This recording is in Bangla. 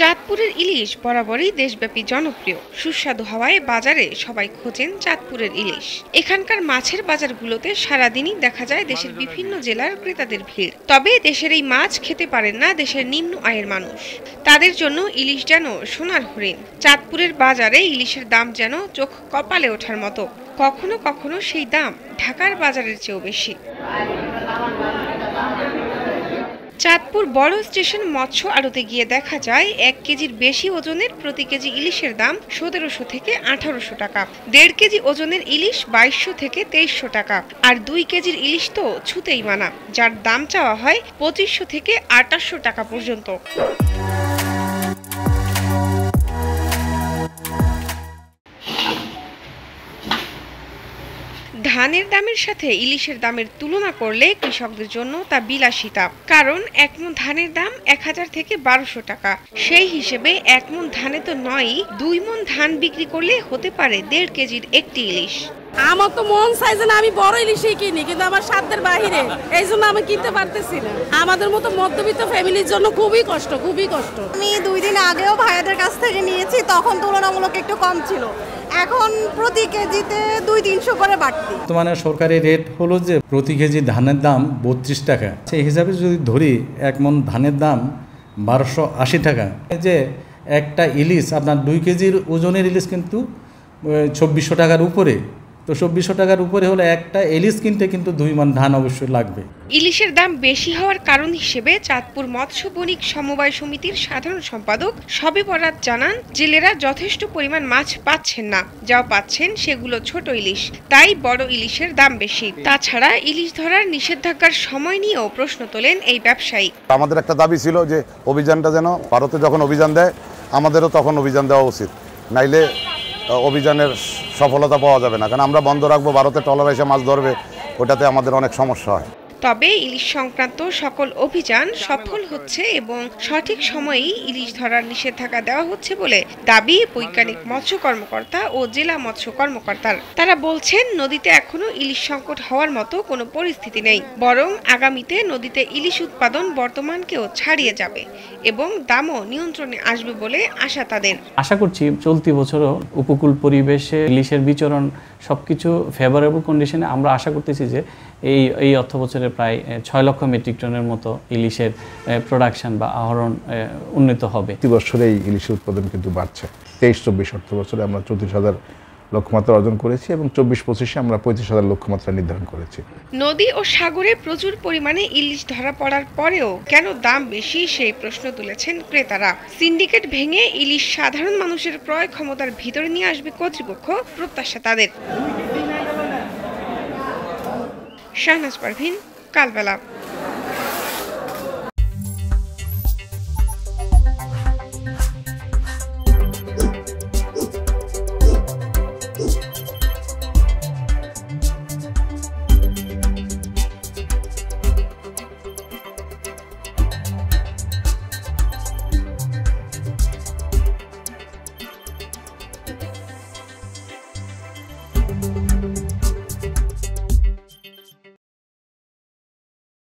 চাঁদপুরের ইলিশ বরাবরই দেশব্যাপী জনপ্রিয়। সুস্বাদু হওয়ায় বাজারে সবাই খোঁজেন চাঁদপুরের ইলিশ। এখানকার মাছের বাজারগুলোতে সারাদিনই দেখা যায় দেশের বিভিন্ন জেলার ক্রেতাদের ভিড়। তবে দেশের এই মাছ খেতে পারেন না দেশের নিম্ন আয়ের মানুষ। তাদের জন্য ইলিশ যেন সোনার হরিণ। চাঁদপুরের বাজারে ইলিশের দাম যেন চোখ কপালে ওঠার মতো। কখনো কখনো সেই দাম ঢাকার বাজারের চেয়েও বেশি। চাঁদপুর বড় স্টেশন মৎস্য আড়তে গিয়ে দেখা যায় 1 কেজির বেশি ওজনের প্রতি কেজি ইলিশের দাম 1700 থেকে 1800 টাকা। 1.5 কেজি ওজনের ইলিশ 2200 থেকে 2300 টাকা। আর 2 কেজির ইলিশ তো ছুতেই মানা, যার দাম চাওয়া হয় 2500 থেকে 2800 টাকা পর্যন্ত। ধানের দামের সাথে ইলিশের দামের তুলনা করলে কৃষকদের জন্য তা বিলাসিতা। কারণ 1 মণ ধানের দাম 1000 থেকে 1200 টাকা। সেই হিসেবে 1 মণ ধানে তো নয়ই, 2 মণ ধান বিক্রি করলে হতে পারে 1.5 কেজির একটি ইলিশ। আমার তো মন চাইছে না আমি বড় ইলিশই কিনি, কিন্তু আমার সাধ্যের বাহিরে, এই জন্য আমি কিনতে পারতেছি না। আমাদের মতো মধ্যবিত্ত ফ্যামিলির জন্য খুবই কষ্ট। আমি 2 দিন আগেও ভাইয়াদের কাছ থেকে নিয়েছি, তখন তুলনামূলক একটু কম ছিল। এখন প্রতি কেজিতে 200-300 করে বাড়তি। বর্তমানে সরকারি রেট হলো যে প্রতি কেজি ধানের দাম 32 টাকা। সেই হিসাবে যদি ধরি 1 মণ ধানের দাম 1280 টাকা। যে একটা ইলিশ আপনার 2 কেজির ওজনের ইলিশ কিন্তু 2400 টাকার উপরে। তো 2400 টাকার উপরে হলে একটা ইলিশ কিনতে কিন্তু 2 মণ ধান অবশ্যই লাগবে। ইলিশের দাম বেশি হওয়ার কারণ হিসেবে চাঁদপুর মৎস্য বণিক সমবায় সমিতির সাধারণ সম্পাদক শবে বরাত জানান, জেলেরা যথেষ্ট পরিমাণ মাছ পাচ্ছেন না, যাও পাচ্ছেন সেগুলো ছোট ইলিশ, তাই বড় ইলিশের দাম বেশি। তাছাড়া ইলিশ ধরার নিষেধাজ্ঞার সময় নিয়েও প্রশ্ন তোলেন এই ব্যবসায়ী। আমাদের একটা দাবি ছিল যে অভিযানটা যেন ভারতে যখন অভিযান দেয় আমাদেরও তখন অভিযান দেওয়া উচিত, নাইলে অভিযানের সফলতা পাওয়া যাবে না। কারণ আমরা বন্ধ রাখবো, ভারতে ট্রলার এসে মাছ ধরবে, ওটাতে আমাদের অনেক সমস্যা হয়। তবে ইলিশ সংক্রান্ত সকল অভিযান সফল হচ্ছে এবং সঠিক সময়েই ইলিশ ধরার নিষেধাজ্ঞা দেওয়া হচ্ছে বলে দাবি বৈজ্ঞানিক মৎস্য কর্মকর্তা ও জেলা মৎস্য কর্মকর্তার। তারা বলছেন, নদীতে এখনো ইলিশ সংকট হওয়ার মতো কোনো পরিস্থিতি নেই, বরং আগামীতে নদীতে ইলিশ উৎপাদন বর্তমানকেও ছাড়িয়ে যাবে এবং দামও নিয়ন্ত্রণে আসবে বলে আশা তাদের। আশা করছি চলতি বছরও উপকূল পরিবেশে ইলিশের বিচরণ সবকিছু ফেভারেবল কন্ডিশনে। আমরা আশা করতেছি যে এই অর্থ বছরে প্রায় 6 লক্ষ মেট্রিক টনের মতো ইলিশের প্রোডাকশন বা আহরণ উন্নীত হবে। প্রতি বছরে এই ইলিশের উৎপাদন কিন্তু বাড়ছে। 23-24 অর্থ বছরে আমরা 34,000 লক্ষ্যমাত্রা অর্জন করেছি এবং 24-25-এ আমরা 35,000 লক্ষ্যমাত্রা নির্ধারণ করেছি। নদী ও সাগরে প্রচুর পরিমাণে ইলিশ ধরা পড়ার পরেও কেন দাম বেশি সেই প্রশ্ন তুলেছেন ক্রেতারা। সিন্ডিকেট ভেঙে ইলিশ সাধারণ মানুষের ক্রয় ক্ষমতার ভিতরে নিয়ে আসবে কর্তৃপক্ষ, প্রত্যাশা তাদের। শাহনাজ পারভীন, কালবেলা।